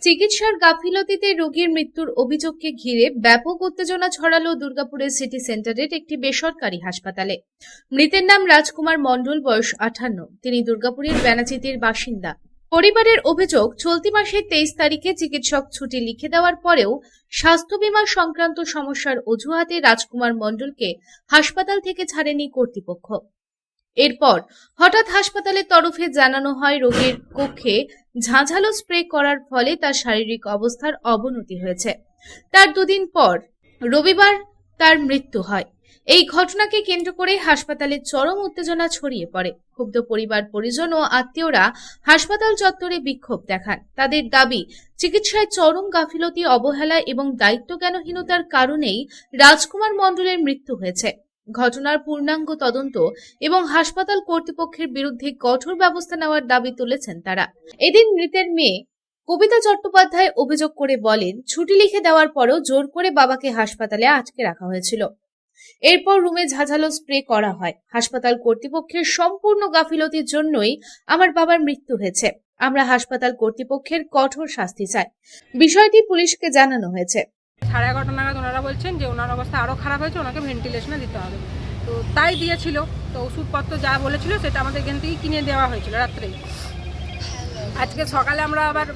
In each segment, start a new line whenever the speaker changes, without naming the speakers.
চিকিৎসার গাফিলতিতে রোগীর মৃত্যুর অভিযোগকে ঘিরে ব্যাপক উত্তেজনা ছড়ালো দুর্গাপুরের সিটি সেন্টারের একটি বেসরকারি হাসপাতালে। মৃতের নাম রাজকুমার মণ্ডল, বয়স 58। তিনি দুর্গাপুরের বেনাচিতির বাসিন্দা। পরিবারের অভিযোগ, চলতি মাসের 23 তারিখে চিকিৎসক ছুটি লিখে দেওয়ার পরেও স্বাস্থ্য বীমা সংক্রান্ত সমস্যার অজুহাতে রাজকুমার মণ্ডলকে হাসপাতাল থেকে ছাড়েনি কর্তৃপক্ষ। এরপর হঠাৎ হাসপাতালের তরফে জানানো হয় রোগীর কক্ষে ঝাঁঝালো স্প্রে করার ফলে তার শারীরিক অবস্থার অবনতি হয়েছে। তার দুদিন পর রবিবার তার মৃত্যু হয়। এই ঘটনাকে কেন্দ্র করে হাসপাতালে চরম উত্তেজনা ছড়িয়ে পড়ে। ক্ষুব্ধ পরিবার, পরিজন ও আত্মীয়রা হাসপাতাল চত্বরে বিক্ষোভ দেখান। তাদের দাবি, চিকিৎসায় চরম গাফিলতি, অবহেলা এবং দায়িত্বজ্ঞানহীনতার কারণেই রাজকুমার মণ্ডলের মৃত্যু হয়েছে। ঘটনার পূর্ণাঙ্গ তদন্ত এবং হাসপাতাল কর্তৃপক্ষের বিরুদ্ধে কঠোর ব্যবস্থা নেওয়ার দাবি তুলেছেন তারা। এদিন মৃতের মেয়ে কবিতা চট্টোপাধ্যায় অভিযোগ করে বলেন, ছুটি লিখে দেওয়ার পরেও জোর করে বাবাকে হাসপাতালে আটকে রাখা হয়েছিল। এরপর রুমে ঝাঁঝালো স্প্রে করা হয়। হাসপাতাল কর্তৃপক্ষের সম্পূর্ণ গাফিলতির জন্যই আমার বাবার মৃত্যু হয়েছে। আমরা হাসপাতাল কর্তৃপক্ষের কঠোর শাস্তি চাই। বিষয়টি পুলিশকে জানানো হয়েছে।
11:30 নাগাদ ওনারা বলছেন যে ওনার অবস্থা আরও খারাপ হয়েছে, ওনাকে ভেন্টিলেশনে দিতে হবে। তো তাই দিয়েছিল। তো ওষুধপত্র যা বলেছিল সেটা আমাদের এখান থেকেই কিনে দেওয়া হয়েছিল রাত্রেই। আজকে সকালে আমরা আবার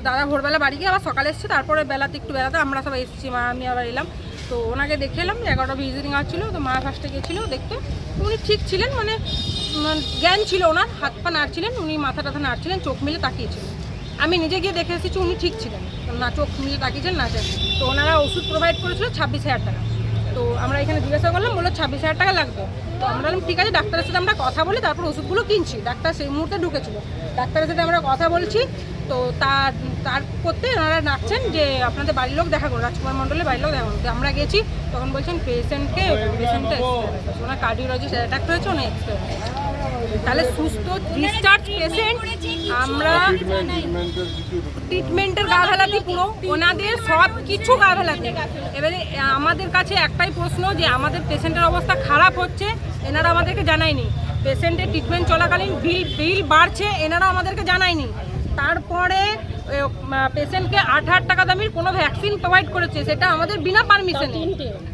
দাদা ভোরবেলা বাড়ি গিয়ে আবার সকালে এসেছি, তারপরে একটু বেলাতে আমরা সবাই এসেছি, মা আমি আবার এলাম। তো ওনাকে দেখে এলাম, 11টা ভিজিটিং আসছিল। তো মা ফার্স্টে গিয়েছিল দেখতে। উনি ঠিক ছিলেন, মানে জ্ঞান ছিল ওনার, হাত পা নাড়ছিলেন, উনি মাথা টাথা নাড়ছিলেন, চোখ মিলে তাকিয়েছিলেন। আমি নিজে গিয়ে দেখে এসেছি উনি ঠিক ছিলেন, না চোখ মিলে তাকিয়েছেন না। তো ওনারা ওষুধ প্রোভাইড করেছিল 26,000 টাকা। তো আমরা এখানে জিজ্ঞাসা করলাম, বললো 26,000 টাকা লাগবে। তো আমরা বললাম ঠিক আছে, ডাক্তারের সাথে আমরা কথা বলি, তারপর ওষুধগুলো কিনছি। ডাক্তার সেই মুহূর্তে ঢুকেছিল, ডাক্তারের সাথে আমরা কথা বলছি। তো তার করতে ওনারা ডাকছেন যে আপনাদের বাড়ির লোক দেখা করুন, রাজকুমার মণ্ডলের বাড়ির লোক দেখা করুন। আমরা গেছি, তখন বলছেন পেশেন্টটা ওনার কার্ডিওলজিস্ট অ্যাটাক হয়েছে, উনি এক্সপায়ার। তাহলে সুস্থ ডিসচার্জ পেশেন্ট, আমরা ট্রিটমেন্টের গাফেলাতি পুরো, ওনাদের সব কিছু গাফেলাতি। এবারে আমাদের কাছে একটাই প্রশ্ন যে আমাদের পেশেন্টের অবস্থা খারাপ হচ্ছে, এনারা আমাদেরকে জানায়নি। পেশেন্টের ট্রিটমেন্ট চলাকালীন বিল বাড়ছে, এনারা আমাদেরকে জানায়নি। তারপরে পেশেন্টকে 8,000 টাকা দামের কোনো ভ্যাকসিন প্রোভাইড করেছে, সেটা আমাদের বিনা পারমিশনে।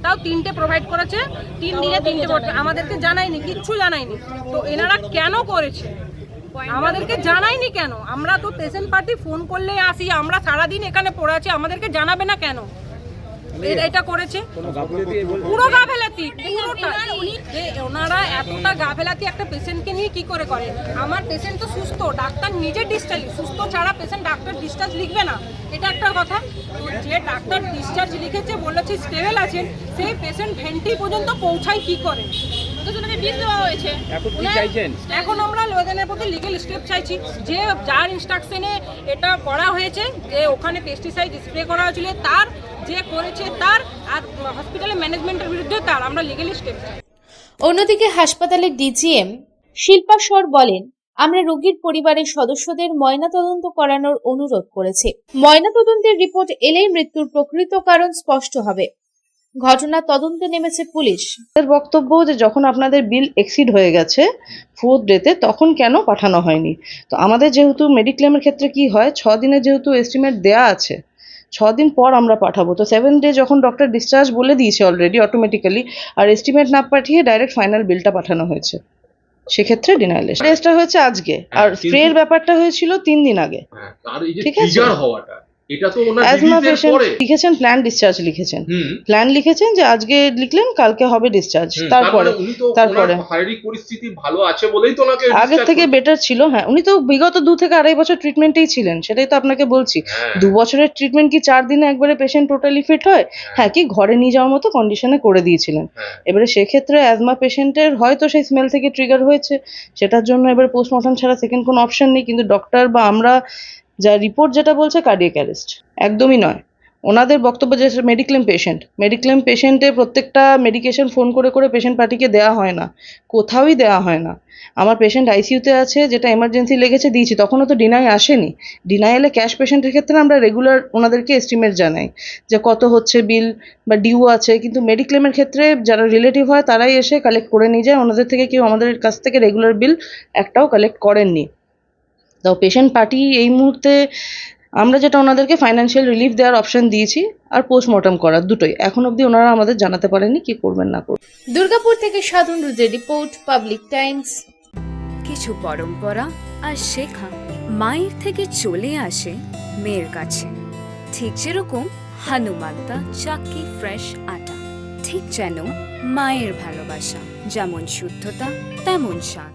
তাও 3টে প্রোভাইড করেছে, 3 দিনে 3টে আমাদেরকে জানায়নি, কিচ্ছু জানায়নি। তো এনারা কেন করেছে আমাদেরকে জানায়নি কেন? আমরা তো পেশেন্ট পার্টি ফোন করলে আসি, আমরা সারাদিন এখানে পড়ে আছি, আমাদেরকে জানাবে না কেন? এটা করেছে পুরো গাফেলাতি, পুরোটা। ওনারা এতটা গাফেলাতি একটা পেশেন্টকে নিয়ে কি করে করে? আমার পেশেন্ট তো সুস্থ, ডাক্তার নিজে ডিসচার্জ, সুস্থ ছাড়া পেশেন্ট ডাক্তার ডিসচার্জ লিখবে না, এটা একটা কথা। যে ডাক্তার ডিসচার্জ লিখেছে, বলেছে স্টেবল আছেন, সেই পেশেন্ট ভেন্টি পর্যন্ত পৌঁছায় কি করে? এখন আমরা লোকজনের প্রতি লিগেল স্টেপ চাইছি, যে যার ইনস্ট্রাকশনে এটা করা হয়েছে, যে ওখানে পেস্টিসাইড স্প্রে করা হয়েছিল তার, যে করেছে তার, আর হসপিটালের ম্যানেজমেন্টের বিরুদ্ধে তার, আমরা লিগেল স্টেপ চাই।
অন্যদিকে হাসপাতালের ডিজিএম শিল্পা সর বলেন, আমরা রোগীর পরিবারের সদস্যদের ময়নাতদন্ত করানোর অনুরোধ করেছি। ময়নাতদন্তের রিপোর্ট এলেই মৃত্যুর প্রকৃত কারণ স্পষ্ট হবে। ঘটনা তদন্তে নেমেছে পুলিশ।
বক্তব্য যে যখন আপনাদের বিল এক্সিড হয়ে গেছে 4th ডেতে, তখন কেন পাঠানো হয়নি? তো আমাদের যেহেতু মেডিক্লেমের ক্ষেত্রে কি হয়, 6 দিনের যেহেতু এস্টিমেট দেয়া আছে, 6 দিন পর আমরা পাঠাবো। তো 7 ডে যখন ডক্টর ডিসচার্জ বলে দিয়েছে অলরেডি অটোমেটিক্যালি, আর এস্টিমেট না পাঠিয়ে ডাইরেক্ট ফাইনাল বিলটা পাঠানো হয়েছে, সেক্ষেত্রে ডিনাইল টেস্টটা হয়েছে আজকে, আর স্প্রের ব্যাপারটা হয়েছিল 3 দিন আগে। ঠিক আছে,
এটা তো ওনার
অ্যাজমা পেশেন্ট লিখেছেন, প্ল্যান ডিসচার্জ লিখেছেন, প্ল্যান লিখেছেন যে আজকে লিখলেন কালকে হবে ডিসচার্জ। তারপরে
শারীরিক পরিস্থিতি ভালো আছে বলেই তো ওনাকে
আগের থেকে বেটার ছিল। হ্যাঁ, উনি তো বিগত 2 থেকে 2.5 বছর ট্রিটমেন্টেই ছিলেন, সেটাই তো আপনাকে বলছি। 2 বছরের ট্রিটমেন্ট কি 4 দিনে একবারে পেশেন্ট টোটালি ফিট হয়? হ্যাঁ, কি ঘরে নিয়ে যাওয়ার মতো কন্ডিশনে করে দিয়েছিলেন। এবারে সেক্ষেত্রে অ্যাজমা পেশেন্টের হয়তো সেই স্মেল থেকে ট্রিগার হয়েছে, সেটার জন্য এবার পোস্টমর্টম ছাড়া সেকেন্ড কোনো অপশন নেই। কিন্তু ডক্টর বা আমরা যা রিপোর্ট যেটা বলছে কার্ডিয়াক অ্যারেস্ট, একদমই নয়। ওনাদের বক্তব্য যে মেডিক্লেম পেশেন্টের প্রত্যেকটা মেডিকেশন ফোন করে করে পেশেন্ট পার্টিকে দেওয়া হয় না, কোথাওই দেওয়া হয় না। আমার পেশেন্ট আইসিইউতে আছে, যেটা এমার্জেন্সি লেগেছে দিয়েছি, তখনও তো ডিনাই আসেনি। ডিনাইলে ক্যাশ পেশেন্টের ক্ষেত্রে আমরা রেগুলার ওনাদেরকে এস্টিমেট জানাই যে কত হচ্ছে বিল বা ডিউ আছে, কিন্তু মেডিক্লেমের ক্ষেত্রে যারা রিলেটিভ হয় তারাই এসে কালেক্ট করে নিয়ে যায়। ওনাদের থেকে কেউ আমাদের কাছ থেকে রেগুলার বিল একটাও কালেক্ট করেননি। তো পেশেন্ট পার্টি এই মুহূর্তে আমরা যেটা ওনাদেরকে ফাইন্যান্সিয়াল রিলিফ দেওয়ার অপশন দিয়েছি আর পোস্টমর্টম করার, দুটোই। এখন অবধি ওনারা আমাদের জানাতে পারেনি কি করবেন না করবেন।
দুর্গাপুর থেকে সাধন রুজের রিপোর্ট, পাবলিক টাইমস।
কিছু পরম্পরা আর শেখা মায়ের থেকে চলে আসে মেয়ের কাছে, ঠিক যেরকম হনুমান্তা চাক্কি ফ্রেশ আটা, ঠিক যেন মায়ের ভালোবাসা, যেমন শুদ্ধতা তেমন স্বাদ।